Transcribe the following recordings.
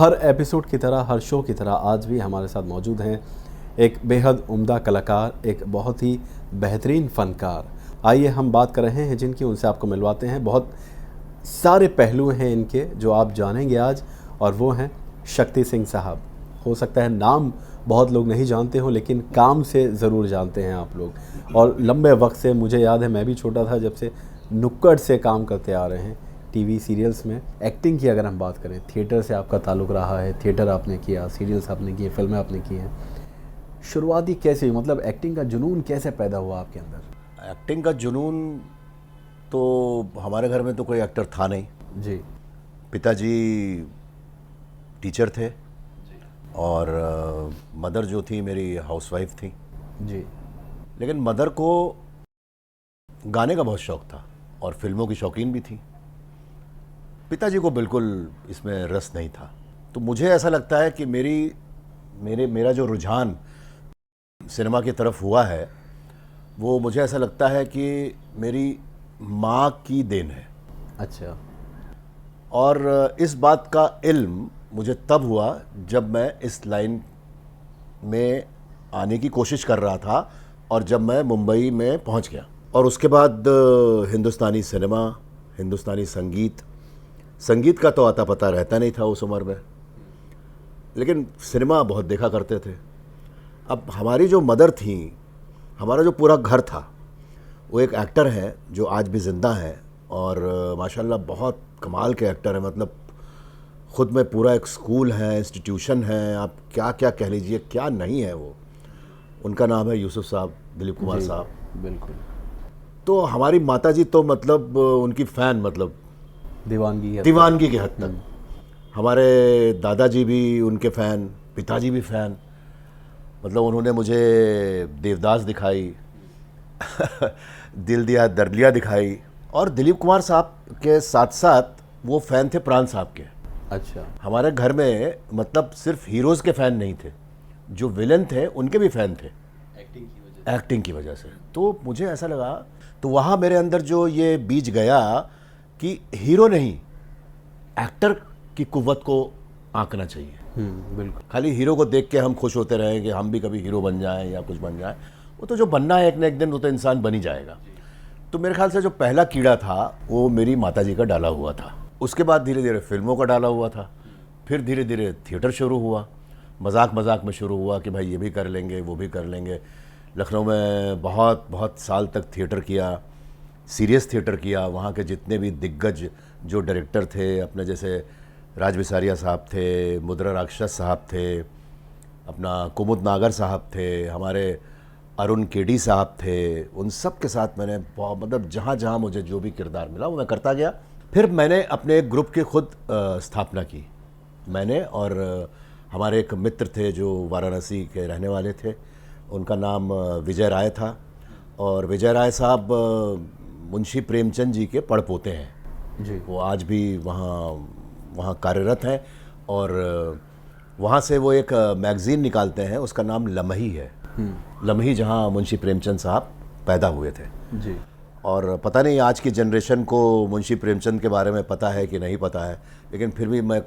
हर episode की तरह, हर show की तरह आज भी हमारे साथ मौजूद हैं एक बेहद उम्दा कलाकार, एक बहुत ही बेहतरीन फ़नकार। आइए हम बात कर रहे हैं जिनकी, उनसे आपको मिलवाते हैं। बहुत सारे पहलू हैं इनके जो आप जानेंगे आज, और वो हैं शक्ति सिंह साहब। हो सकता है नाम बहुत लोग नहीं जानते हों, लेकिन काम से ज़रूर जानते हैं आप लोग। और लंबे वक्त से, मुझे याद है मैं भी छोटा था जब से नुक्कड़ से काम करते आ रहे हैं टीवी सीरियल्स में। एक्टिंग की अगर हम बात करें, थिएटर से आपका ताल्लुक़ रहा है, थिएटर आपने किया, सीरियल्स आपने किए, फिल्में आपने की हैं। शुरुआती कैसे हुई, मतलब एक्टिंग का जुनून कैसे पैदा हुआ आपके अंदर? एक्टिंग का जुनून तो हमारे घर में तो कोई एक्टर था नहीं। जी। पिताजी टीचर थे और मदर जो थी मेरी हाउसवाइफ थी। जी। लेकिन मदर को गाने का बहुत शौक था और फिल्मों की शौकीन भी थी। पिताजी को बिल्कुल इसमें रस नहीं था। तो मुझे ऐसा लगता है कि मेरा जो रुझान सिनेमा की तरफ हुआ है, वो मुझे ऐसा लगता है कि मेरी माँ की देन है। अच्छा। और इस बात का इल्म मुझे तब हुआ जब मैं इस लाइन में आने की कोशिश कर रहा था और जब मैं मुंबई में पहुंच गया। और उसके बाद हिंदुस्तानी सिनेमा, हिंदुस्तानी संगीत का तो आता पता रहता नहीं था उस उम्र में, लेकिन सिनेमा बहुत देखा करते थे। अब हमारी जो मदर थी, हमारा जो पूरा घर था, वो एक एक्टर है जो आज भी ज़िंदा है और माशाल्लाह बहुत कमाल के एक्टर हैं। मतलब ख़ुद में पूरा एक स्कूल है, इंस्टीट्यूशन है, आप क्या क्या कह लीजिए, क्या नहीं है वो। उनका नाम है यूसुफ साहब, दिलीप कुमार साहब। बिल्कुल। तो हमारी माताजी तो मतलब उनकी फ़ैन, मतलब दीवानगी के हद तक। हमारे दादाजी भी उनके फ़ैन, पिताजी भी फ़ैन। मतलब उन्होंने मुझे देवदास दिखाई दिल दिया दरलिया दिखाई। और दिलीप कुमार साहब के साथ साथ वो फ़ैन थे प्राण साहब के। अच्छा। हमारे घर में मतलब सिर्फ हीरोज़ के फ़ैन नहीं थे, जो विलन थे उनके भी फ़ैन थे एक्टिंग की वजह से। तो मुझे ऐसा लगा, तो वहाँ मेरे अंदर जो ये बीज गया कि हीरो नहीं, एक्टर की कुव्वत को आंकना चाहिए। बिल्कुल। खाली हीरो को देख के हम खुश होते रहें कि हम भी कभी हीरो बन जाएं या कुछ बन जाएं। वो तो जो बनना है एक न एक दिन, वो तो इंसान बन ही जाएगा। तो मेरे ख्याल से जो पहला कीड़ा था वो मेरी माताजी का डाला हुआ था। उसके बाद धीरे धीरे फिल्मों का डाला हुआ था। फिर धीरे धीरे थिएटर शुरू हुआ। मजाक मजाक में शुरू हुआ कि भाई ये भी कर लेंगे, वो भी कर लेंगे। लखनऊ में बहुत बहुत साल तक थिएटर किया, सीरियस थिएटर किया। वहाँ के जितने भी दिग्गज जो डायरेक्टर थे, अपने जैसे राज बिसारिया साहब थे, मुद्रा राक्षस साहब थे, अपना कुमुद नागर साहब थे, हमारे अरुण केडी साहब थे, उन सब के साथ मैंने मतलब जहाँ जहाँ मुझे जो भी किरदार मिला वो मैं करता गया। फिर मैंने अपने एक ग्रुप की खुद स्थापना की। मैंने और हमारे एक मित्र थे जो वाराणसी के रहने वाले थे, उनका नाम विजय राय था। और विजय राय साहब मुंशी प्रेमचंद जी के पड़पोते हैं जी। वो आज भी वहाँ कार्यरत हैं। और वहाँ से वो एक मैगज़ीन निकालते हैं, उसका नाम लम्ही है। लम्ही, जहाँ मुंशी प्रेमचंद साहब पैदा हुए थे। जी। और पता नहीं आज की जनरेशन को मुंशी प्रेमचंद के बारे में पता है कि नहीं पता है, लेकिन फिर भी मैं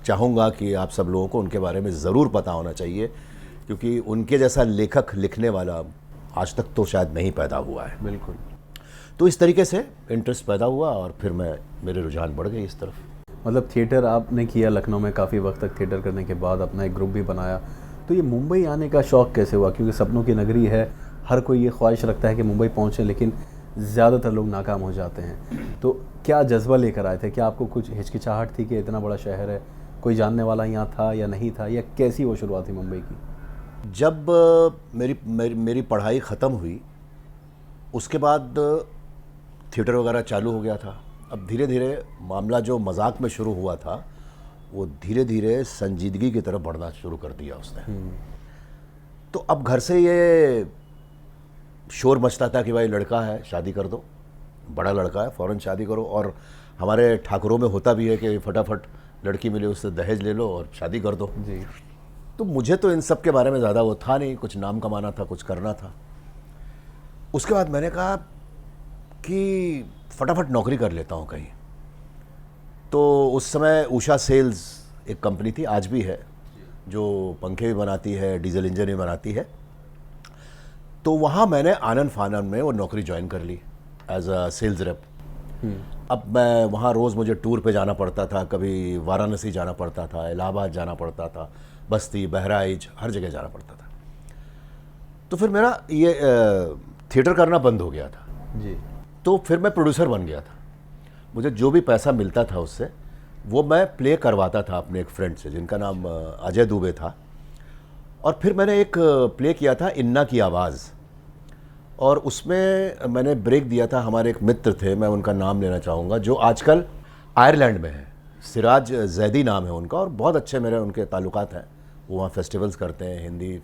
चाहूँगा कि आप सब लोगों को उनके बारे में ज़रूर पता होना चाहिए, क्योंकि उनके जैसा लेखक लिखने वाला आज तक तो शायद नहीं पैदा हुआ है। बिल्कुल। तो इस तरीके से इंटरेस्ट पैदा हुआ और फिर मेरे रुझान बढ़ गए इस तरफ। मतलब थिएटर आपने किया लखनऊ में काफ़ी वक्त तक, थिएटर करने के बाद अपना एक ग्रुप भी बनाया। तो ये मुंबई आने का शौक़ कैसे हुआ? क्योंकि सपनों की नगरी है, हर कोई ये ख्वाहिश रखता है कि मुंबई पहुँचें, लेकिन ज़्यादातर लोग नाकाम हो जाते हैं। तो क्या जज्बा लेकर आए थे? क्या आपको कुछ हिचकिचाहट थी कि इतना बड़ा शहर है, कोई जानने वाला यहाँ था या नहीं था, या कैसी वो शुरुआत थी मुंबई की? जब मेरी पढ़ाई ख़त्म हुई, उसके बाद थिएटर वगैरह चालू हो गया था। अब धीरे धीरे मामला जो मजाक में शुरू हुआ था, वो धीरे धीरे संजीदगी की तरफ बढ़ना शुरू कर दिया उसने। तो अब घर से ये शोर मचता था कि भाई लड़का है, शादी कर दो, बड़ा लड़का है, फ़ौरन शादी करो। और हमारे ठाकुरों में होता भी है कि फटाफट लड़की मिले उससे दहेज ले लो और शादी कर दो। जी। तो मुझे तो इन सब के बारे में ज़्यादा वो था नहीं, कुछ नाम कमाना था, कुछ करना था। उसके बाद मैंने कहा कि फटाफट नौकरी कर लेता हूँ कहीं। तो उस समय उषा सेल्स एक कंपनी थी, आज भी है, जो पंखे भी बनाती है, डीजल इंजन भी बनाती है। तो वहाँ मैंने आनन फानन में वो नौकरी ज्वाइन कर ली एज अ सेल्स रेप। अब मैं वहाँ रोज़ मुझे टूर पे जाना पड़ता था, कभी वाराणसी जाना पड़ता था, इलाहाबाद जाना पड़ता था, बस्ती, बहराइच, हर जगह जाना पड़ता था। तो फिर मेरा ये थिएटर करना बंद हो गया था जी। तो फिर मैं प्रोड्यूसर बन गया था। मुझे जो भी पैसा मिलता था उससे वो मैं प्ले करवाता था अपने एक फ्रेंड से जिनका नाम अजय दुबे था। और फिर मैंने एक प्ले किया था इन्ना की आवाज़, और उसमें मैंने ब्रेक दिया था। हमारे एक मित्र थे, मैं उनका नाम लेना चाहूँगा, जो आजकल आयरलैंड में है, सिराज जैदी नाम है उनका, और बहुत अच्छे मेरे उनके ताल्लुकात हैं। वो वहाँ फेस्टिवल्स करते हैं, हिंदी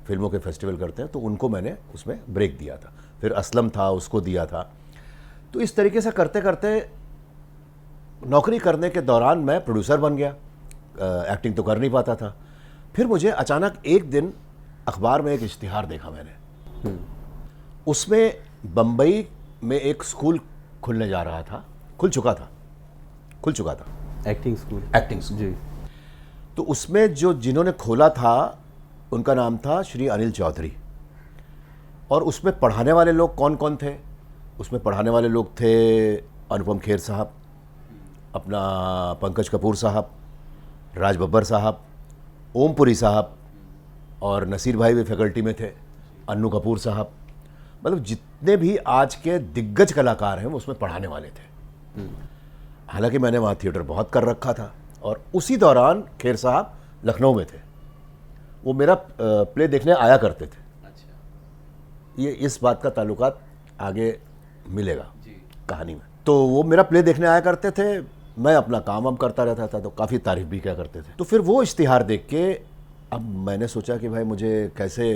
फिल्मों के फेस्टिवल करते हैं, तो उनको मैंने उसमें ब्रेक दिया था। फिर असलम था, उसको दिया था। तो इस तरीके से करते करते नौकरी करने के दौरान मैं प्रोड्यूसर बन गया। एक्टिंग तो कर नहीं पाता था। फिर मुझे अचानक एक दिन अखबार में एक इश्तिहार देखा मैंने। उसमें बम्बई में एक स्कूल खुलने जा रहा था, खुल चुका था एक्टिंग स्कूल। एक्टिंग स्कूल जी। तो उसमें जिन्होंने खोला था उनका नाम था श्री अनिल चौधरी। और उसमें पढ़ाने वाले लोग कौन कौन थे? उसमें पढ़ाने वाले लोग थे अनुपम खेर साहब, अपना पंकज कपूर साहब, राज बब्बर साहब, ओमपुरी साहब, और नसीर भाई भी फैकल्टी में थे, अन्नू कपूर साहब। मतलब जितने भी आज के दिग्गज कलाकार हैं वो उसमें पढ़ाने वाले थे। हालांकि मैंने वहाँ थिएटर बहुत कर रखा था। और उसी दौरान खेर साहब लखनऊ में थे, वो मेरा प्ले देखने आया करते थे। अच्छा। ये इस बात का ताल्लुकात आगे मिलेगा कहानी में। तो वो मेरा प्ले देखने आया करते थे, मैं अपना काम वाम करता रहता था, तो काफ़ी तारीफ भी किया करते थे। तो फिर वो इश्तिहार देख के अब मैंने सोचा कि भाई मुझे कैसे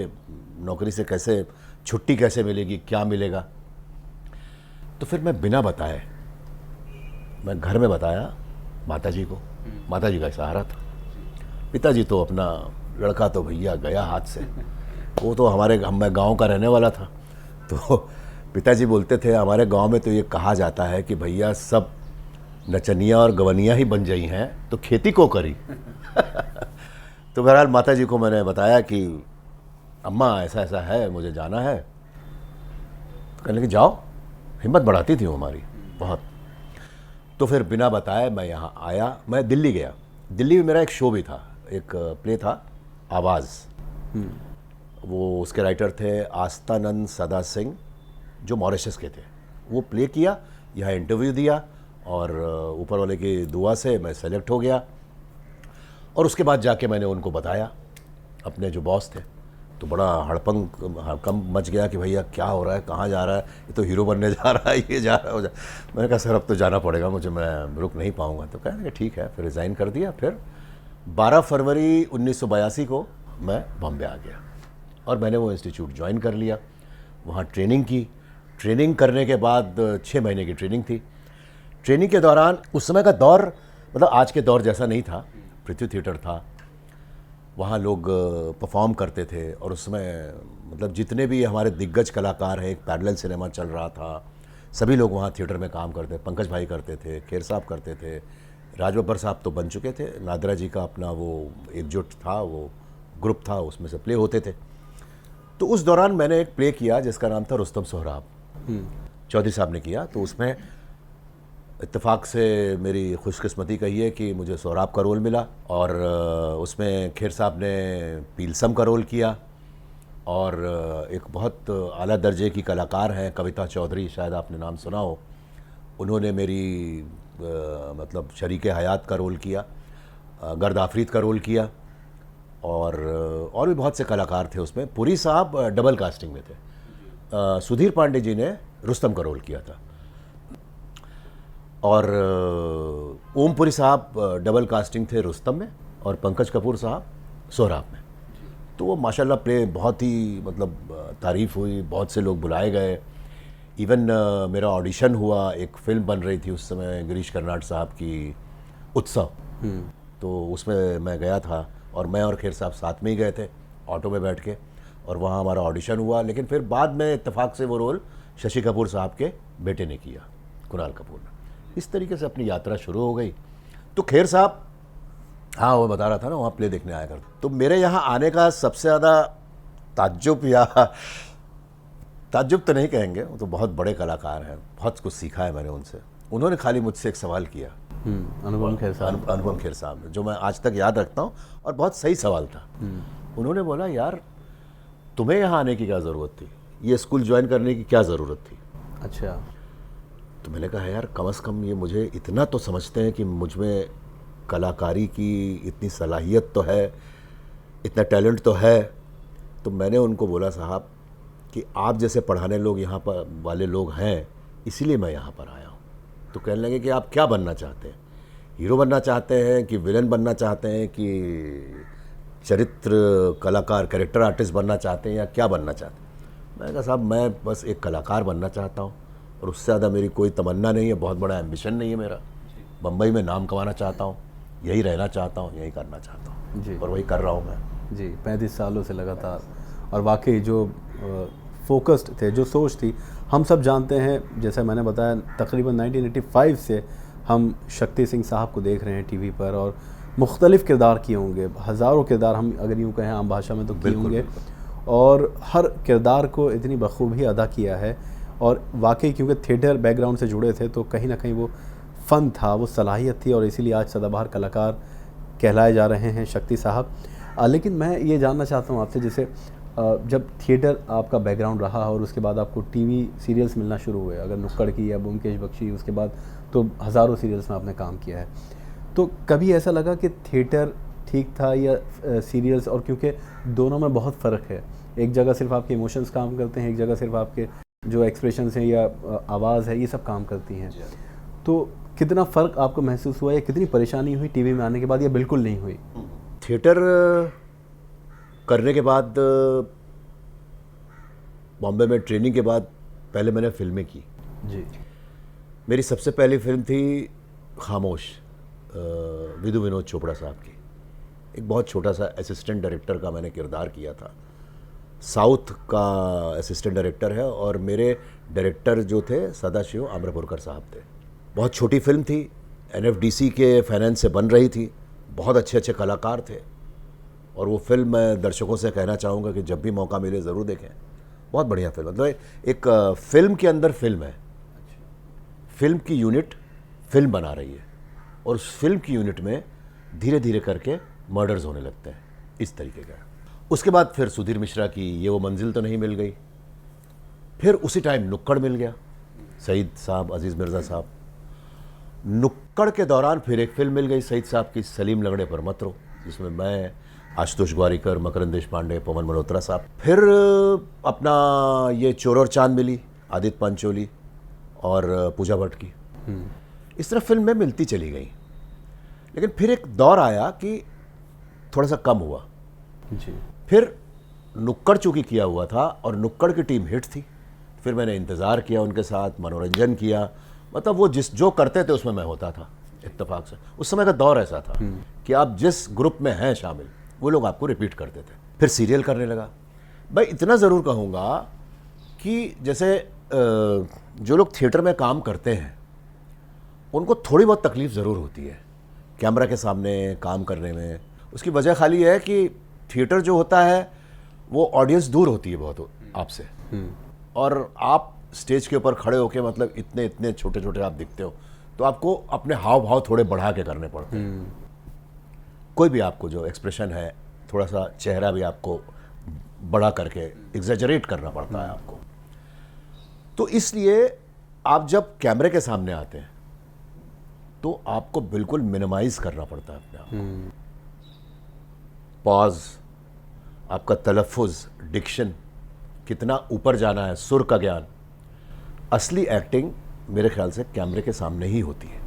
नौकरी से कैसे छुट्टी कैसे मिलेगी, क्या मिलेगा। तो फिर मैं बिना बताए मैं घर में बताया माताजी को। माताजी का सहारा था। पिताजी तो अपना लड़का तो भैया गया हाथ से, वो तो मैं गांव का रहने वाला था। तो पिताजी बोलते थे हमारे गांव में तो ये कहा जाता है कि भैया सब नचनिया और गवनिया ही बन गई हैं, तो खेती को करी। तो बहरहाल माताजी को मैंने बताया कि अम्मा ऐसा ऐसा है, मुझे जाना है। तो कहने लगी जाओ। हिम्मत बढ़ाती थी वो हमारी बहुत। तो फिर बिना बताए मैं यहाँ आया, मैं दिल्ली गया। दिल्ली में मेरा एक शो भी था, एक प्ले था आवाज़। वो उसके राइटर थे आस्थानंद सदा सिंह, जो मॉरिशस के थे। वो प्ले किया, यहाँ इंटरव्यू दिया, और ऊपर वाले की दुआ से मैं सेलेक्ट हो गया। और उसके बाद जाके मैंने उनको बताया, अपने जो बॉस थे। तो बड़ा हड़कंप मच गया कि भैया क्या हो रहा है, कहाँ जा रहा है, ये तो हीरो बनने जा रहा है, ये जा रहा है। मैंने कहा सर अब तो जाना पड़ेगा मुझे, मैं रुक नहीं पाऊँगा। तो कहने ठीक है। फिर रिज़ाइन कर दिया। फिर 12 फरवरी 1982 को मैं बॉम्बे आ गया और मैंने वो इंस्टीट्यूट ज्वाइन कर लिया। वहाँ ट्रेनिंग की। ट्रेनिंग करने के बाद 6 महीने की ट्रेनिंग थी। ट्रेनिंग के दौरान उस समय का दौर मतलब आज के दौर जैसा नहीं था। पृथ्वी थिएटर था, वहाँ लोग परफॉर्म करते थे। और उसमें मतलब जितने भी हमारे दिग्गज कलाकार हैं, एक पैरेलल सिनेमा चल रहा था, सभी लोग वहाँ थिएटर में काम करते। पंकज भाई करते थे, खेर साहब करते थे, राज बब्बर साहब तो बन चुके थे, नादरा जी का अपना वो एकजुट था, वो ग्रुप था, उसमें से प्ले होते थे। तो उस दौरान मैंने एक प्ले किया जिसका नाम था रुस्तम सोहराब, चौधरी साहब ने किया। तो उसमें इत्तेफाक से मेरी खुशकिस्मती कहिए कि मुझे सोहराब का रोल मिला। और उसमें खेर साहब ने पीलसम का रोल किया। और एक बहुत आला दर्जे की कलाकार हैं कविता चौधरी, शायद आपने नाम सुना हो, उन्होंने मेरी मतलब शरीके हयात का रोल किया, गर्द आफरीद का रोल किया। और भी बहुत से कलाकार थे उसमें। पुरी साहब डबल कास्टिंग में थे। सुधीर पांडे जी ने रुस्तम का रोल किया था। और ओमपुरी साहब डबल कास्टिंग थे रुस्तम में, और पंकज कपूर साहब सोहराब में। तो वो माशाल्लाह प्ले बहुत ही मतलब तारीफ़ हुई, बहुत से लोग बुलाए गए। इवन मेरा ऑडिशन हुआ, एक फ़िल्म बन रही थी उस समय गिरीश कर्नाड साहब की, उत्सव। तो उसमें मैं गया था और मैं और खेर साहब साथ में ही गए थे ऑटो में बैठ के, और वहाँ हमारा ऑडिशन हुआ। लेकिन फिर बाद में इत्तेफाक से वो रोल शशि कपूर साहब के बेटे ने किया, कुणाल कपूर ने। इस तरीके से अपनी यात्रा शुरू हो गई। तो खेर साहब हाँ, वो बता रहा था ना, वहाँ प्ले देखने आया करता। तो मेरे यहाँ आने का सबसे ज़्यादा ताज्जुब, या ताज्जुब तो नहीं कहेंगे, वो तो बहुत बड़े कलाकार हैं, बहुत कुछ सीखा है मैंने उनसे। उन्होंने खाली मुझसे एक सवाल किया, अनुपम खेर साहब। अनुपम खेर साहब ने, जो मैं आज तक याद रखता हूँ, और बहुत सही सवाल था। उन्होंने बोला, यार तुम्हें यहाँ आने की क्या ज़रूरत थी, ये स्कूल ज्वाइन करने की क्या ज़रूरत थी? अच्छा। तो मैंने कहा, यार कम से कम ये मुझे इतना तो समझते हैं कि मुझ में कलाकारी की इतनी सलाहियत तो है, इतना टैलेंट तो है। तो मैंने उनको बोला, साहब कि आप जैसे पढ़ाने लोग यहाँ पर वाले लोग हैं, इसीलिए मैं यहाँ पर आया हूँ। तो कहने लगे कि आप क्या बनना चाहते हैं, हीरो बनना चाहते हैं कि विलन बनना चाहते हैं कि चरित्र कलाकार कैरेक्टर आर्टिस्ट बनना चाहते हैं, या क्या बनना चाहते हैं? मैंने कहा, साहब मैं बस एक कलाकार बनना चाहता हूँ, और उससे ज़्यादा मेरी कोई तमन्ना नहीं है, बहुत बड़ा एम्बिशन नहीं है मेरा। बम्बई में नाम कमाना चाहता हूँ, यही रहना चाहता हूँ, यही करना चाहता हूँ जी, और वही कर रहा हूँ मैं जी। 35 सालों से लगातार, और वाकई जो फोकस्ड थे, जो सोच थी, हम सब जानते हैं। जैसे मैंने बताया, तकरीबन 1985 से हम शक्ति सिंह साहब को देख रहे हैं टीवी पर, और मुख्तलिफ़ किरदार किए होंगे, हज़ारों किरदार हम अगर यूँ कहें आम भाषा में तो किए होंगे, और हर किरदार को इतनी बखूबी अदा किया है। और वाकई क्योंकि थिएटर बैकग्राउंड से जुड़े थे, तो कहीं ना कहीं वो फ़न था, वो सलाहियत थी, और इसीलिए आज सदाबहार कलाकार कहलाए जा रहे हैं शक्ति साहब। लेकिन मैं ये जानना चाहता हूँ आपसे, जैसे जब थिएटर आपका बैकग्राउंड रहा और उसके बाद आपको टीवी सीरियल्स मिलना शुरू हुए, अगर नुक्कड़ की या ब्योमकेश बख्शी, उसके बाद तो हज़ारों सीरियल्स में आपने काम किया है, तो कभी ऐसा लगा कि थिएटर ठीक था या सीरियल्स? और क्योंकि दोनों में बहुत फ़र्क है, एक जगह सिर्फ आपके इमोशंस काम करते हैं, एक जगह सिर्फ आपके जो एक्सप्रेशंस हैं या आवाज़ है, ये सब काम करती हैं। तो कितना फ़र्क आपको महसूस हुआ, या कितनी परेशानी हुई टीवी में आने के बाद, या बिल्कुल नहीं हुई? थिएटर करने के बाद, बॉम्बे में ट्रेनिंग के बाद, पहले मैंने फिल्में की जी। मेरी सबसे पहली फिल्म थी खामोश, विधु विनोद चोपड़ा साहब की। एक बहुत छोटा सा असिस्टेंट डायरेक्टर का मैंने किरदार किया था। साउथ का असिस्टेंट डायरेक्टर है, और मेरे डायरेक्टर जो थे सदाशिव आम्रपुरकर साहब थे। बहुत छोटी फिल्म थी, NFDC के फाइनेंस से बन रही थी, बहुत अच्छे अच्छे कलाकार थे, और वो फिल्म मैं दर्शकों से कहना चाहूँगा कि जब भी मौका मिले ज़रूर देखें। बहुत बढ़िया फिल्म, मतलब एक फिल्म के अंदर फिल्म है। फिल्म की यूनिट फिल्म बना रही है, और उस फिल्म की यूनिट में धीरे धीरे करके मर्डर्स होने लगते हैं, इस तरीके का। उसके बाद फिर सुधीर मिश्रा की ये वो मंजिल तो नहीं मिल गई, फिर उसी टाइम नुक्कड़ मिल गया, सईद साहब, अजीज़ मिर्ज़ा साहब। नुक्कड़ के दौरान फिर एक फिल्म मिल गई सईद साहब की, सलीम लगड़े पर मत रो, जिसमें मैं, आशुतोष ग्वारिकर, मकरंद देशपांडे, पवन मल्होत्रा साहब। फिर अपना ये चोर और चांद मिली, आदित्य पंचोली और पूजा भट्ट की। इस तरह फिल्में मिलती चली गई। लेकिन फिर एक दौर आया कि थोड़ा सा कम हुआ जी। फिर नुक्कड़ चूँकि किया हुआ था, और नुक्कड़ की टीम हिट थी, फिर मैंने इंतज़ार किया उनके साथ, मनोरंजन किया, मतलब वो जो करते थे उसमें मैं होता था इत्तेफाक से। उस समय का दौर ऐसा था कि आप जिस ग्रुप में हैं शामिल, वो लोग आपको रिपीट करते थे। फिर सीरियल करने लगा। भाई इतना ज़रूर कहूँगा कि जैसे जो लोग थिएटर में काम करते हैं, उनको थोड़ी बहुत तकलीफ़ ज़रूर होती है कैमरा के सामने काम करने में। उसकी वजह खाली है कि थिएटर जो होता है वो ऑडियंस दूर होती है बहुत आपसे, और आप स्टेज के ऊपर खड़े होकर मतलब इतने इतने छोटे छोटे आप दिखते हो, तो आपको अपने हाव भाव थोड़े बढ़ा के करने पड़ते हैं। कोई भी आपको जो एक्सप्रेशन है, थोड़ा सा चेहरा भी आपको बड़ा करके एग्जैजरेट करना पड़ता है आपको। तो इसलिए आप जब कैमरे के सामने आते हैं तो आपको बिल्कुल मिनिमाइज करना पड़ता है अपने आप को। पॉज, आपका तलफ़ुज़, डिक्शन, कितना ऊपर जाना है, सुर का ज्ञान। असली एक्टिंग मेरे ख्याल से कैमरे के सामने ही होती है।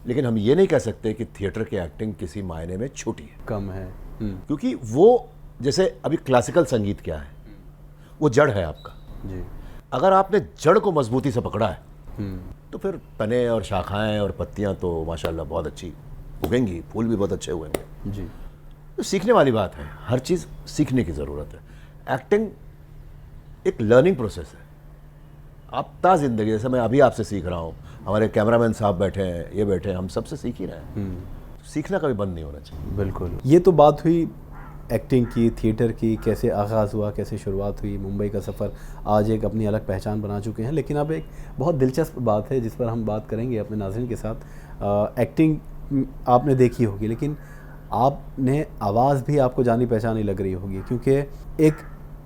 लेकिन हम ये नहीं कह सकते कि थिएटर की एक्टिंग किसी मायने में छोटी है, कम है। क्योंकि वो जैसे अभी क्लासिकल संगीत क्या है, वो जड़ है आपका जी। अगर आपने जड़ को मजबूती से पकड़ा है तो फिर तने और शाखाएं और पत्तियां तो माशाल्लाह बहुत अच्छी उगेंगी, फूल भी बहुत अच्छे उगेंगे जी। तो सीखने वाली बात है, हर चीज़ सीखने की ज़रूरत है। एक्टिंग एक लर्निंग प्रोसेस है। आप ज़िंदगी, जैसे मैं अभी आपसे सीख रहा हूँ, हमारे कैमरामैन साहब बैठे हैं, ये बैठे हैं, हम सबसे सीख ही रहे हैं। सीखना कभी बंद नहीं होना चाहिए। बिल्कुल। ये तो बात हुई एक्टिंग की, थिएटर की, कैसे आगाज़ हुआ, कैसे शुरुआत हुई, मुंबई का सफ़र, आज एक अपनी अलग पहचान बना चुके हैं। लेकिन अब एक बहुत दिलचस्प बात है जिस पर हम बात करेंगे अपने नाज़रीन के साथ। एक्टिंग आपने देखी होगी, लेकिन आपने आवाज़ भी आपको जानी पहचानी लग रही होगी, क्योंकि एक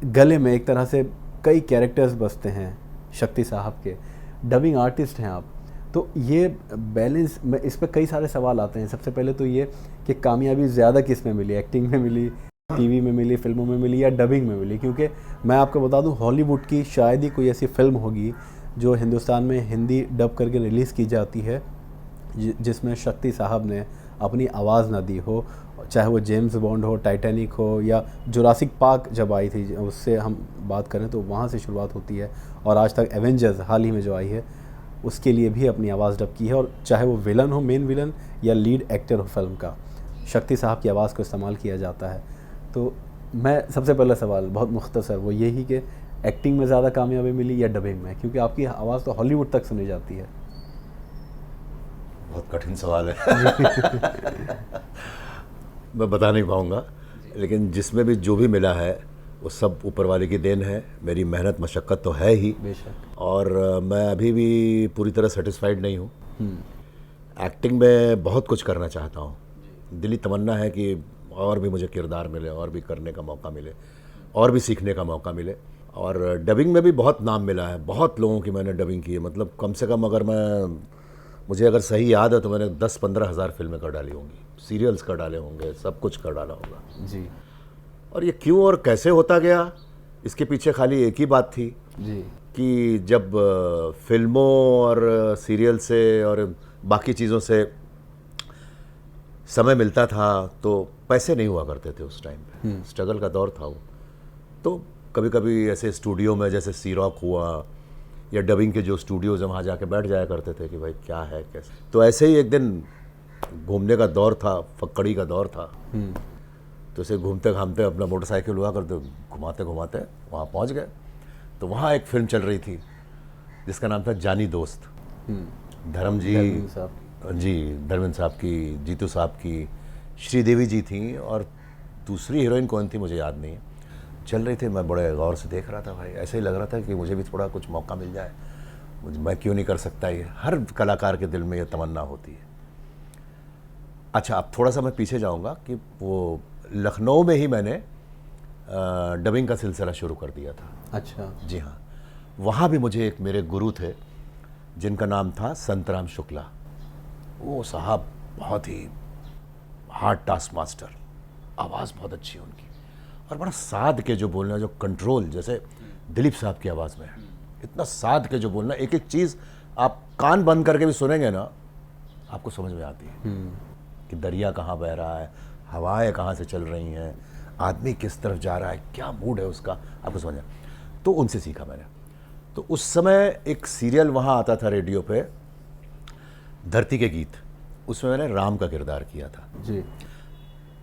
गले में एक तरह से कई कैरेक्टर्स बसते हैं शक्ति साहब के। डबिंग आर्टिस्ट हैं आप, तो ये बैलेंस में, इस पर कई सारे सवाल आते हैं। सबसे पहले तो ये कि कामयाबी ज़्यादा किस में मिली, एक्टिंग में मिली, टीवी में मिली, फिल्मों में मिली, या डबिंग में मिली? क्योंकि मैं आपको बता दूं, हॉलीवुड की शायद ही कोई ऐसी फिल्म होगी जो हिंदुस्तान में हिंदी डब करके रिलीज़ की जाती है जिसमें शक्ति साहब ने अपनी आवाज़ ना दी हो। चाहे वो जेम्स बॉन्ड हो, टाइटैनिक हो, या जुरासिक पार्क जब आई थी उससे हम बात करें तो वहाँ से शुरुआत होती है, और आज तक एवेंजर्स हाल ही में जो आई है उसके लिए भी अपनी आवाज़ डब की है। और चाहे वो विलन हो, मेन विलन, या लीड एक्टर हो फिल्म का, शक्ति साहब की आवाज़ को इस्तेमाल किया जाता है। तो मैं सबसे पहला सवाल बहुत मुख्तसर वो यही कि एक्टिंग में ज़्यादा कामयाबी मिली या डबिंग में, क्योंकि आपकी आवाज़ तो हॉलीवुड तक सुनी जाती है। बहुत कठिन सवाल है। मैं बता नहीं पाऊँगा, लेकिन जिसमें भी जो भी मिला है वो सब ऊपर वाले की देन है। मेरी मेहनत मशक्क़त तो है ही, बेशक। और मैं अभी भी पूरी तरह सेटिस्फाइड नहीं हूँ। एक्टिंग में बहुत कुछ करना चाहता हूँ, दिली तमन्ना है कि और भी मुझे किरदार मिले, और भी करने का मौका मिले, और भी सीखने का मौका मिले। और डबिंग में भी बहुत नाम मिला है, बहुत लोगों की मैंने डबिंग की है। मतलब कम से कम मुझे अगर सही याद है तो मैंने 10-15 हज़ार फिल्में कर डाली होंगी, सीरियल्स कर डाले होंगे, सब कुछ कर डाला होगा जी। और ये क्यों और कैसे होता गया, इसके पीछे खाली एक ही बात थी जी। कि जब फिल्मों और सीरियल से और बाकी चीज़ों से समय मिलता था तो पैसे नहीं हुआ करते थे उस टाइम पे, स्ट्रगल का दौर था वो। तो कभी कभी ऐसे स्टूडियो में जैसे सी रॉक हुआ या डबिंग के जो स्टूडियोज़ हैं वहाँ जाके बैठ जाया करते थे कि भाई क्या है कैसे। तो ऐसे ही एक दिन घूमने का दौर था, फक्कड़ी का दौर था, तो इसे घूमते घामते अपना मोटरसाइकिल हुआ करते घुमाते घुमाते वहाँ पहुँच गए। तो वहाँ एक फिल्म चल रही थी जिसका नाम था जानी दोस्त। धर्मेंद्र साहब की, जीतू साहब की, श्रीदेवी जी थी, और दूसरी हीरोइन कौन थी मुझे याद नहीं है। चल रही थी, मैं बड़े गौर से देख रहा था। भाई ऐसे ही लग रहा था कि मुझे भी थोड़ा कुछ मौका मिल जाए, मैं क्यों नहीं कर सकता। ये हर कलाकार के दिल में ये तमन्ना होती है। अच्छा, अब थोड़ा सा मैं पीछे जाऊंगा कि वो लखनऊ में ही मैंने डबिंग का सिलसिला शुरू कर दिया था। अच्छा। जी हाँ, वहाँ भी मुझे एक मेरे गुरु थे जिनका नाम था संतराम शुक्ला। वो साहब बहुत ही हार्ड टास्क मास्टर, आवाज़ बहुत अच्छी है उनकी, और बड़ा साध के जो बोलना, जो कंट्रोल, जैसे दिलीप साहब की आवाज़ में इतना साध के जो बोलना, एक एक चीज़ आप कान बंद करके भी सुनेंगे ना आपको समझ में आती है कि दरिया कहाँ बह रहा है, हवाएं कहाँ से चल रही हैं, आदमी किस तरफ जा रहा है, क्या मूड है उसका, आपको समझ। तो उनसे सीखा मैंने। तो उस समय एक सीरियल वहाँ आता था रेडियो पे, धरती के गीत, उसमें मैंने राम का किरदार किया था जी।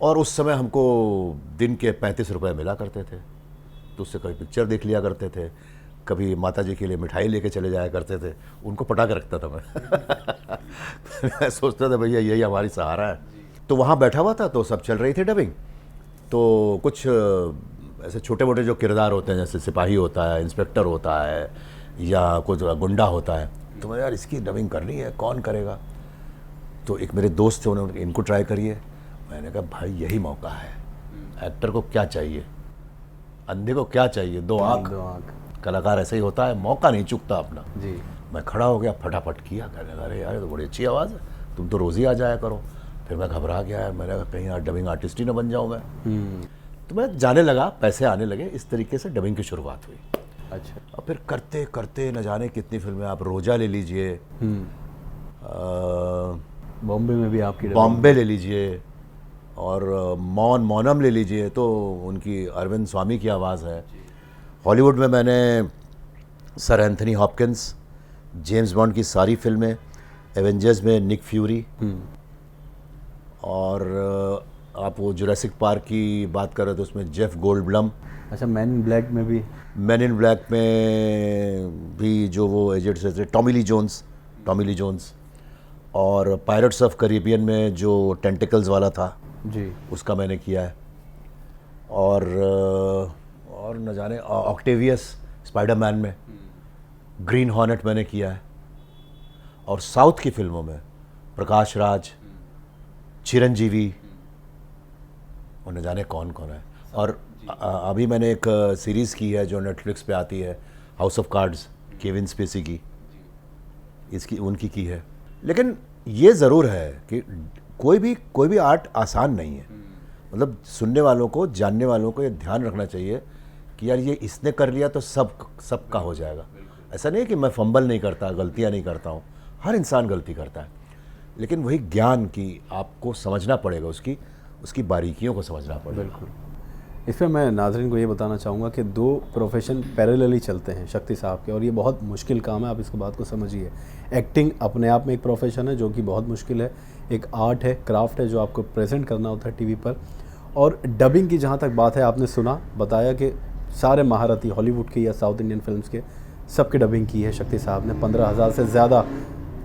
और उस समय हमको दिन के 35 रुपए मिला करते थे, तो उससे कभी पिक्चर देख लिया करते थे, कभी माता जी के लिए मिठाई लेके चले जाया करते थे। उनको पटा के रखता था मैं। मैं सोचता था भैया यही हमारी सहारा है। तो वहाँ बैठा हुआ था, तो सब चल रही थी डबिंग। तो कुछ ऐसे छोटे मोटे जो किरदार होते हैं, जैसे सिपाही होता है, इंस्पेक्टर होता है, या कुछ गुंडा होता है, तो मैं यार इसकी डबिंग करनी है, कौन करेगा। तो एक मेरे दोस्त थे, उन्होंने इनको ट्राई करिए। मैंने कहा भाई यही मौका है, एक्टर को क्या चाहिए, अंधे को क्या चाहिए, दो आँख। कलाकार ऐसे ही होता है, मौका नहीं चूकता अपना जी। मैं खड़ा हो गया, फटाफट किया, कहने लगा अरे यार तो बड़ी अच्छी आवाज़ है, तुम तो रोज़ ही आ जाया करो। फिर मैं घबरा गया यार, मैंने कहा कहीं यार डबिंग आर्टिस्ट ही ना बन जाऊँ मैं। तो मैं जाने लगा, पैसे आने लगे, इस तरीके से डबिंग की शुरुआत हुई। अच्छा। और फिर करते करते न जाने कितनी फिल्में, आप रोजा ले लीजिए, बॉम्बे में भी आपकी बॉम्बे ले लीजिए, और मौनम ले लीजिए, तो उनकी अरविंद स्वामी की आवाज़ है। हॉलीवुड में मैंने sir Anthony Hopkins, James bond की सारी फिल्में, एवेंजर्स में निक फ्यूरी, और आप वो जुरासिक पार्क की बात कर रहे थे, उसमें जेफ गोल्डब्लम। अच्छा, मैन इन ब्लैक में भी? मैन इन ब्लैक में भी जो वो एजेंट से थे, टॉमी ली जोन्स। और पायरेट्स ऑफ कैरिबियन में जो टेंटिकल्स वाला था जी। उसका मैंने किया है। और न जाने ऑक्टेवियस स्पाइडरमैन में, ग्रीन हॉर्नेट मैंने किया है। और साउथ की फिल्मों में प्रकाश राज, चिरंजीवी और न जाने कौन कौन है। और अभी मैंने एक सीरीज़ की है जो नेटफ्लिक्स पे आती है, House of Cards, Kevin Spacey की, इसकी उनकी की है। लेकिन ये ज़रूर है कि कोई भी आर्ट आसान नहीं है। मतलब सुनने वालों को, जानने वालों को ये ध्यान रखना चाहिए कि यार ये इसने कर लिया तो सबका हो जाएगा। ऐसा नहीं है कि मैं फंबल नहीं करता, गलतियाँ नहीं करता हूँ, हर इंसान गलती करता है। लेकिन वही ज्ञान की आपको समझना पड़ेगा, उसकी बारीकियों को समझना पड़ेगा। बिल्कुल। इसमें मैं नाज़रीन को ये बताना चाहूँगा कि दो प्रोफेशन पैरेलली चलते हैं शक्ति साहब के, और ये बहुत मुश्किल काम है, आप इसको बात को समझिए। एक्टिंग अपने आप में एक प्रोफेशन है जो कि बहुत मुश्किल है, एक आर्ट है, क्राफ्ट है जो आपको प्रेजेंट करना होता है टीवी पर। और डबिंग की जहाँ तक बात है, आपने सुना, बताया कि सारे महारथी हॉलीवुड के या साउथ इंडियन फिल्म्स के सबकी डबिंग की है शक्ति साहब ने। 15,000 से ज़्यादा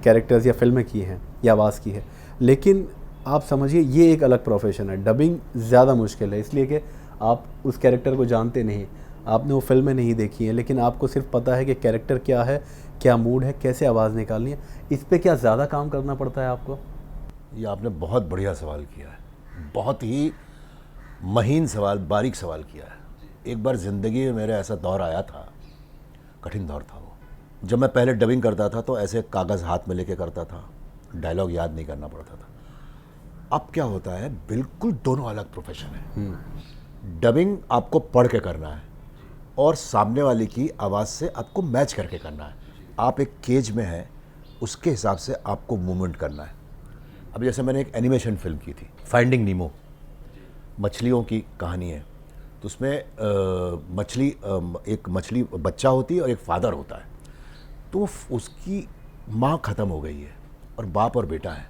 कैरेक्टर्स या फिल्में की हैं या आवाज़ की है। लेकिन आप समझिए ये एक अलग प्रोफेशन है। डबिंग ज़्यादा मुश्किल है, इसलिए कि आप उस कैरेक्टर को जानते नहीं, आपने वो फिल्में नहीं देखी हैं, लेकिन आपको सिर्फ पता है कि कैरेक्टर क्या है, क्या मूड है, कैसे आवाज़ निकालनी है। इस पे क्या ज़्यादा काम करना पड़ता है आपको? ये आपने बहुत बढ़िया सवाल किया है, बहुत ही महीन सवाल, बारीक सवाल किया है। एक बार ज़िंदगी में मेरे ऐसा दौर आया था, कठिन दौर था वो। जब मैं पहले डबिंग करता था तो ऐसे कागज़ हाथ में लेके करता था, डायलॉग याद नहीं करना पड़ता था। अब क्या होता है, बिल्कुल दोनों अलग प्रोफेशन है। डबिंग आपको पढ़ के करना है और सामने वाले की आवाज़ से आपको मैच करके करना है। आप एक केज में हैं, उसके हिसाब से आपको मूवमेंट करना है। अब जैसे मैंने एक एनिमेशन फिल्म की थी, फाइंडिंग नीमो, मछलियों की कहानी है। तो उसमें एक मछली बच्चा होती है और एक फादर होता है। तो उसकी माँ ख़त्म हो गई है और बाप और बेटा है।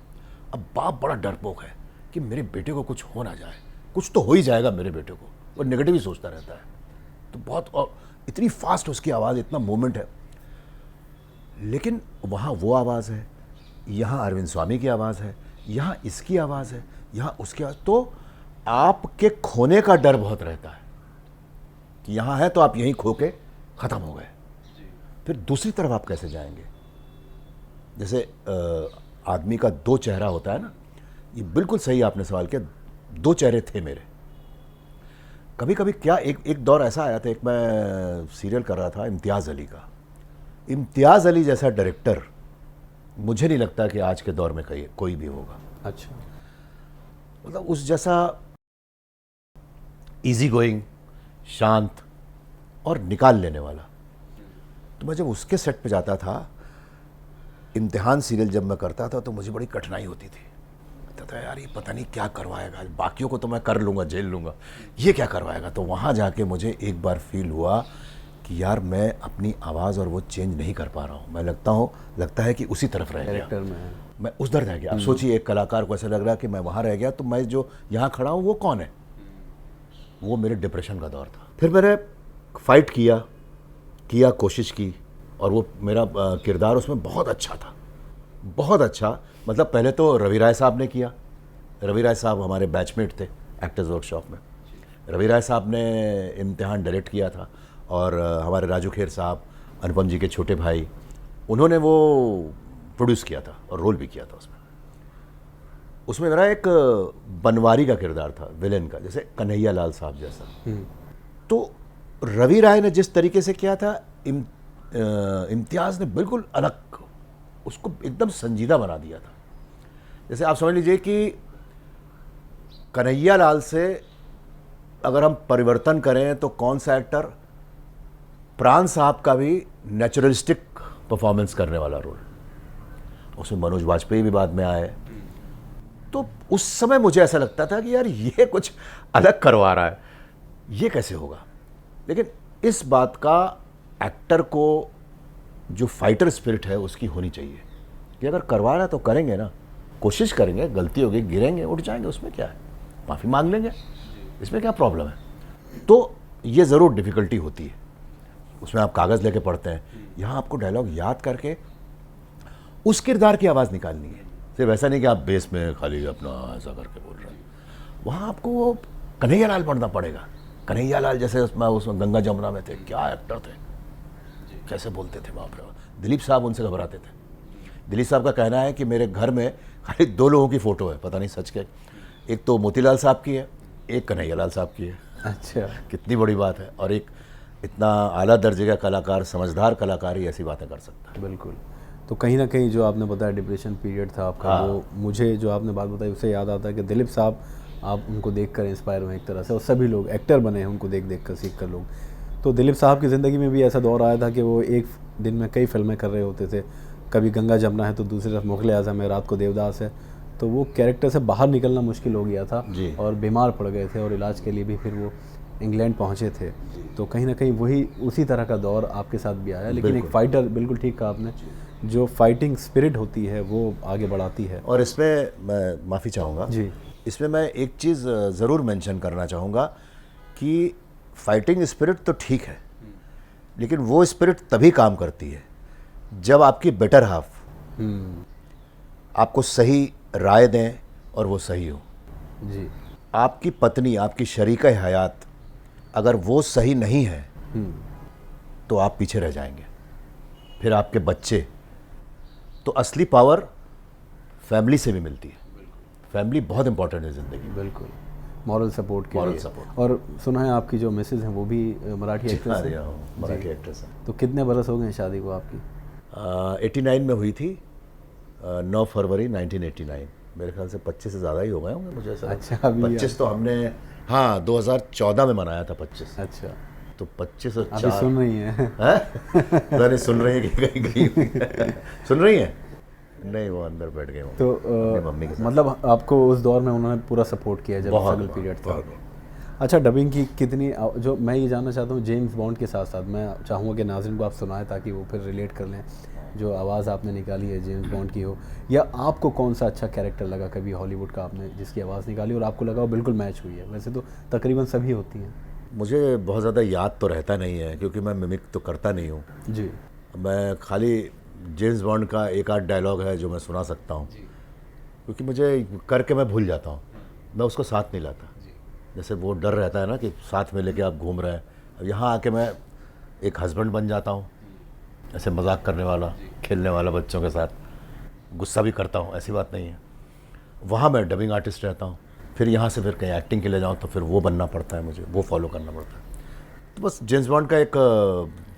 अब बाप बड़ा डरपोक है कि मेरे बेटे को कुछ हो ना जाए, कुछ तो हो ही जाएगा मेरे बेटे को, और नेगेटिव ही सोचता रहता है। तो बहुत, और इतनी फास्ट उसकी आवाज़, इतना मूवमेंट है। लेकिन वहाँ वो आवाज़ है, यहाँ अरविंद स्वामी की आवाज़ है, यहाँ इसकी आवाज़ है, यहाँ उसकी आवाज़। तो आपके खोने का डर बहुत रहता है कि यहाँ है तो आप यहीं खो के ख़त्म हो गए। फिर दूसरी तरफ आप कैसे जाएंगे? जैसे आदमी का दो चेहरा होता है ना, ये बिल्कुल सही आपने सवाल किया। दो चेहरे थे मेरे। कभी कभी क्या, एक दौर ऐसा आया था, एक मैं सीरियल कर रहा था इम्तियाज़ अली का। इम्तियाज़ अली जैसा डायरेक्टर मुझे नहीं लगता कि आज के दौर में कोई भी होगा। अच्छा। मतलब उस जैसा इजी गोइंग, शांत और निकाल लेने वाला। तो मैं जब उसके सेट पे जाता था, इम्तिहान सीरियल जब मैं करता था, तो मुझे बड़ी कठिनाई होती थी। कहता था यार ये पता नहीं क्या करवाएगा, बाकियों को तो मैं कर लूँगा, झेल लूँगा, ये क्या करवाएगा। तो वहाँ जाके मुझे एक बार फील हुआ कि यार मैं अपनी आवाज़ और वो चेंज नहीं कर पा रहा हूँ। मैं लगता है कि उसी तरफ रह गया, मैं उस दर रह गया। अब सोचिए, एक कलाकार को ऐसा लग रहा है कि मैं वहाँ रह गया, तो मैं जो यहाँ खड़ा हूँ वो कौन है? वो मेरे डिप्रेशन का दौर था। फिर मैंने फाइट किया, कोशिश की, और वो मेरा किरदार उसमें बहुत अच्छा था, बहुत अच्छा। मतलब पहले तो रवि राय साहब ने किया। रवि राय साहब हमारे बैचमेट थे एक्टर्स वर्कशॉप में। रवि राय साहब ने इम्तिहान डायरेक्ट किया था, और हमारे राजू खेर साहब, अनुपम जी के छोटे भाई, उन्होंने वो प्रोड्यूस किया था और रोल भी किया था उसमें मेरा एक बनवारी का किरदार था, विलेन का, जैसे कन्हैया लाल साहब जैसा। तो रवि राय ने जिस तरीके से किया था, इम्तियाज़ ने बिल्कुल अलग, उसको एकदम संजीदा बना दिया था। जैसे आप समझ लीजिए कि कन्हैया लाल से अगर हम परिवर्तन करें तो कौन सा एक्टर, प्राण साहब का भी नेचुरलिस्टिक परफॉर्मेंस करने वाला रोल, उसमें मनोज वाजपेयी भी बाद में आए। तो उस समय मुझे ऐसा लगता था कि यार ये कुछ अलग करवा रहा है, ये कैसे होगा। लेकिन इस बात का एक्टर को जो फाइटर स्पिरिट है उसकी होनी चाहिए कि अगर करवा रहा है तो करेंगे ना, कोशिश करेंगे, गलती होगी, गिरेंगे, उठ जाएंगे, उसमें क्या है, माफ़ी मांग लेंगे, इसमें क्या प्रॉब्लम है। तो ये ज़रूर डिफ़िकल्टी होती है, उसमें आप कागज़ लेके पढ़ते हैं। यहाँ आपको डायलॉग याद करके उस किरदार की आवाज़ निकालनी है। सिर्फ ऐसा नहीं कि आप बेस में खाली अपना ऐसा करके बोल रहे हैं, वहाँ आपको वो कन्हैया लाल पढ़ना पड़ेगा। कन्हैया लाल जैसे उसमें गंगा जमुना में थे, क्या एक्टर थे, कैसे बोलते थे, बाप रे। दिलीप साहब उनसे घबराते थे। दिलीप साहब का कहना है कि मेरे घर में खाली 2 लोगों की फ़ोटो है, पता नहीं सच क्या, एक तो मोतीलाल साहब की है, एक कन्हैया लाल साहब की है। अच्छा, कितनी बड़ी बात है। और एक इतना आला दर्जे का कलाकार, समझदार कलाकार ही ऐसी बातें कर सकता है। बिल्कुल। तो कहीं ना कहीं जो आपने बताया डिप्रेशन पीरियड था आपका, हाँ। वो मुझे जो आपने बात बताई उससे याद आता है कि दिलीप साहब, आप उनको देखकर इंस्पायर हुए एक तरह से, और सभी लोग एक्टर बने हैं उनको देख कर सीख कर लोग। तो दिलीप साहब की ज़िंदगी में भी ऐसा दौर आया था कि वो एक दिन में कई फिल्में कर रहे होते थे, कभी गंगा जमुना है तो दूसरी तरफ मुग़ल आज़म है, रात को देवदास है। तो वो कैरेक्टर से बाहर निकलना मुश्किल हो गया था जी। और बीमार पड़ गए थे और इलाज के लिए भी फिर वो इंग्लैंड पहुंचे थे। तो कहीं ना कहीं वही उसी तरह का दौर आपके साथ भी आया, लेकिन एक फाइटर, बिल्कुल ठीक कहा आपने, जो फाइटिंग स्पिरिट होती है वो आगे बढ़ाती है। और इसमें मैं माफ़ी चाहूँगा जी, इसमें मैं एक चीज़ ज़रूर मेंशन करना चाहूँगा कि फाइटिंग स्पिरिट तो ठीक है, लेकिन वो स्पिरिट तभी काम करती है जब आपकी बेटर हाफ आपको सही राय दें और वो सही हो। जी, आपकी पत्नी, आपकी शरीका हयात, अगर वो सही नहीं है तो आप पीछे रह जाएंगे। फिर आपके बच्चे, तो असली पावर फैमिली से भी मिलती है। फैमिली बहुत इंपॉर्टेंट है ज़िंदगी। बिल्कुल, मॉरल सपोर्ट के Moral लिए। support। और सुना है आपकी जो मिसेज हैं वो भी मराठी एक्ट्रेस अरे है। हाँ, मराठी एक्ट्रेस है। तो कितने बरस हो गए शादी को आपकी? 89 में हुई थी, 9 फरवरी 1989। मेरे ख्याल से 25 से ज़्यादा ही हो गए होंगे मुझे ऐसा। अच्छा, अभी 25 तो हमने, हाँ 2014 में मनाया था 25। अच्छा, तो 25 और अभी 4 सुन रही हैं? पता नहीं सुन रही है कि कहीं गई सुन रही है? नहीं, वो अंदर बैठ गए तो अपनी मम्मी के साथ। मतलब आपको उस दौर में उन्होंने पूरा सपोर्ट किया जब बहुत, स्ट्रगल पीरियड था। बहुत। अच्छा, डबिंग की कितनी, जो मैं ये जानना चाहता हूँ जेम्स बॉन्ड के साथ साथ, मैं चाहूँगा कि नाज़रीन को आप सुनाएं ताकि वो फिर रिलेट कर लें। जो आवाज़ आपने निकाली है जेम्स बॉन्ड की हो, या आपको कौन सा अच्छा कैरेक्टर लगा कभी हॉलीवुड का आपने जिसकी आवाज़ निकाली और आपको लगा वो बिल्कुल मैच हुई है? वैसे तो तकरीबन सभी होती हैं। मुझे बहुत ज़्यादा याद तो रहता नहीं है क्योंकि मैं मिमिक तो करता नहीं हूँ। जी, मैं खाली जेम्स बॉन्ड का एक आध डायलॉग है जो मैं सुना सकता हूँ, क्योंकि मुझे करके मैं भूल जाता हूँ, मैं उसको साथ नहीं लाता। जैसे वो डर रहता है ना कि साथ में लेके आप घूम रहे हैं, अब यहाँ आके मैं एक हस्बैंड बन जाता हूँ, ऐसे मजाक करने वाला, खेलने वाला बच्चों के साथ, गुस्सा भी करता हूँ, ऐसी बात नहीं है। वहाँ मैं डबिंग आर्टिस्ट रहता हूँ, फिर यहाँ से फिर कहीं एक्टिंग के लिए जाऊँ तो फिर वो बनना पड़ता है, मुझे वो फॉलो करना पड़ता है। तो बस जेम्स बॉन्ड का एक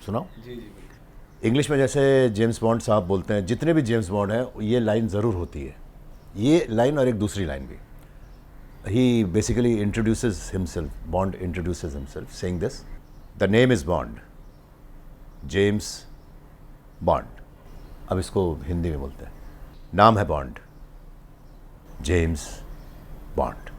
सुनाओ। इंग्लिश में जैसे जेम्स बॉन्ड साहब बोलते हैं, जितने भी जेम्स बॉन्ड हैं ये लाइन ज़रूर होती है, ये लाइन और एक दूसरी लाइन भी। ही basically introduces himself, Bond introduces himself saying this, the name is Bond, James Bond. अब इसको हिंदी में बोलते हैं, नाम है बॉन्ड, जेम्स बॉन्ड,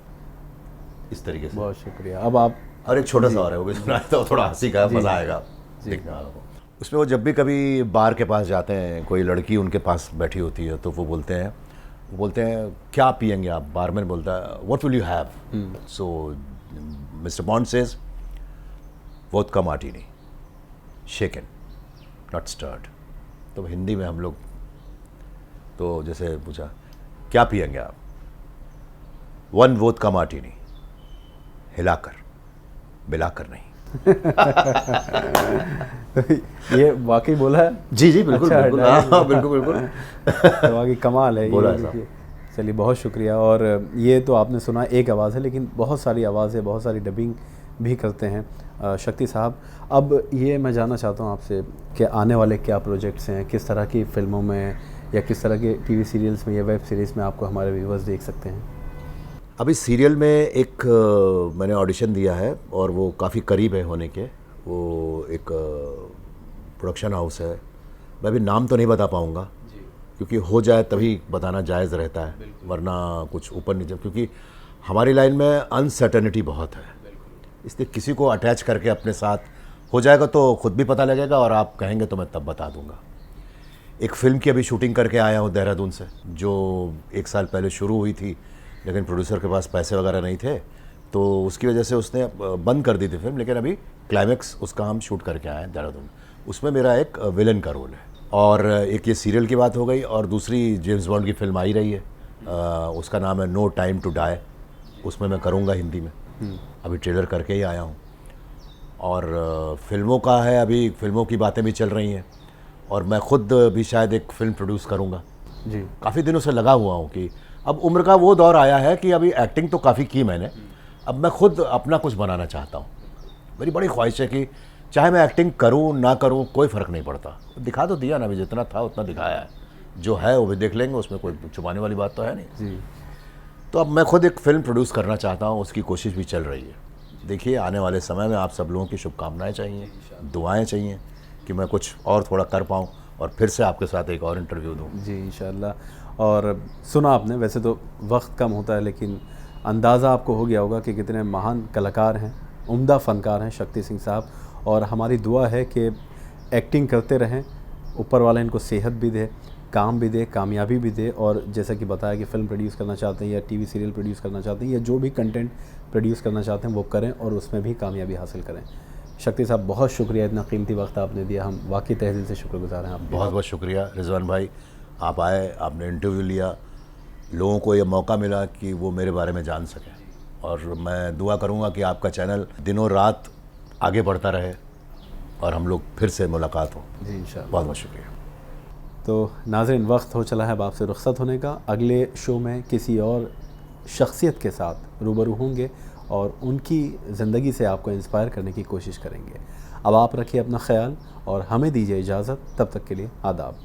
इस तरीके से। बहुत शुक्रिया। अब आप, और एक छोटा सा और है, वो भी सुनाया तो थोड़ा हंसी का मज़ा आएगा देखने वालों को। उसमें वो जब भी कभी बार के पास जाते हैं, कोई लड़की उनके पास बैठी होती है तो वो बोलते हैं क्या पियेंगे आप? बारमैन बोलता है what will you have? So mister Bond says vodka martini, shaken not stirred. तो हिंदी में हम लोग तो जैसे पूछा क्या पियेंगे आप? 1 वोदका मार्टिनी, हिलाकर, मिलाकर नहीं। ये वाकई बोला है? जी बिल्कुल, अच्छा, बिल्कुल, हाँ, बिल्कुल बिल्कुल। तो वाकई कमाल है बोला ये, है देखिए। चलिए, बहुत शुक्रिया। और ये तो आपने सुना एक आवाज़ है, लेकिन बहुत सारी आवाज़ें, बहुत सारी डबिंग भी करते हैं शक्ति साहब। अब ये मैं जानना चाहता हूँ आपसे कि आने वाले क्या प्रोजेक्ट्स हैं, किस तरह की फ़िल्मों में या किस तरह के टीवी सीरियल्स में या वेब सीरीज़ में आपको हमारे व्यूवर्स देख सकते हैं? अभी सीरियल में एक मैंने ऑडिशन दिया है और वो काफ़ी करीब है होने के। वो एक प्रोडक्शन हाउस है, मैं अभी नाम तो नहीं बता पाऊँगा क्योंकि हो जाए तभी बताना जायज़ रहता है, वरना कुछ ऊपर नीचे, क्योंकि हमारी लाइन में अनसर्टेनिटी बहुत है, इसलिए किसी को अटैच करके अपने साथ हो जाएगा तो खुद भी पता लगेगा और आप कहेंगे तो मैं तब बता दूंगा। एक फ़िल्म की अभी शूटिंग करके आया हूँ देहरादून से, जो 1 साल पहले शुरू हुई थी, लेकिन प्रोड्यूसर के पास पैसे वगैरह नहीं थे तो उसकी वजह से उसने बंद कर दी थी फिल्म, लेकिन अभी क्लाइमैक्स उसका हम शूट करके आए हैं देहरादून। उसमें मेरा एक विलन का रोल है। और एक ये सीरियल की बात हो गई और दूसरी जेम्स बॉन्ड की फिल्म आ ही रही है, उसका नाम है नो टाइम टू डाई, उसमें मैं करूँगा हिंदी में। अभी ट्रेलर करके ही आया हूँ। और फिल्मों का है, अभी फिल्मों की बातें भी चल रही हैं और मैं खुद भी शायद एक फ़िल्म प्रोड्यूस करूँगा। जी। काफ़ी दिनों से लगा हुआ हूँ कि अब उम्र का वो दौर आया है कि अभी एक्टिंग तो काफ़ी की मैंने, अब मैं खुद अपना कुछ बनाना चाहता हूँ। मेरी बड़ी ख्वाहिश है कि चाहे मैं एक्टिंग करूँ ना करूँ कोई फ़र्क नहीं पड़ता। दिखा तो दिया ना, अभी जितना था उतना दिखाया है, जो है वो भी देख लेंगे, उसमें कोई छुपाने वाली बात तो है नहीं। जी। तो अब मैं खुद एक फ़िल्म प्रोड्यूस करना चाहता हूँ, उसकी कोशिश भी चल रही है। देखिए आने वाले समय में आप सब लोगों की शुभकामनाएं चाहिए, दुआएं चाहिए कि मैं कुछ और थोड़ा कर पाऊँ और फिर से आपके साथ एक और इंटरव्यू दूँ। जी इंशाल्लाह। और सुना आपने, वैसे तो वक्त कम होता है लेकिन अंदाज़ा आपको हो गया होगा कि कितने महान कलाकार हैं, उम्दा फ़नकार हैं शक्ति सिंह साहब। और हमारी दुआ है कि एक्टिंग करते रहें, ऊपर वाला इनको सेहत भी दे, काम भी दे, कामयाबी भी दे। और जैसा कि बताया कि फ़िल्म प्रोड्यूस करना चाहते हैं या टीवी सीरियल प्रोड्यूस करना चाहते हैं या जो भी कंटेंट प्रोड्यूस करना चाहते हैं वो करें और उसमें भी कामयाबी हासिल करें। शक्ति साहब बहुत शुक्रिया, इतना कीमती वक्त आपने दिया, हम वाकई तहे दिल से शुक्रगुजार हैं आपके। बहुत बहुत शुक्रिया रिजवान भाई, आप आए, आपने इंटरव्यू लिया, लोगों को ये मौका मिला कि वो मेरे बारे में जान सकें। और मैं दुआ करूँगा कि आपका चैनल दिनों रात आगे बढ़ता रहे और हम लोग फिर से मुलाकात हो। जी इंशाल्लाह। बहुत बहुत शुक्रिया। तो नाज़रीन, वक्त हो चला है अब आपसे रुखसत होने का। अगले शो में किसी और शख्सियत के साथ रूबरू होंगे और उनकी ज़िंदगी से आपको इंस्पायर करने की कोशिश करेंगे। अब आप रखिए अपना ख्याल और हमें दीजिए इजाज़त, तब तक के लिए आदाब।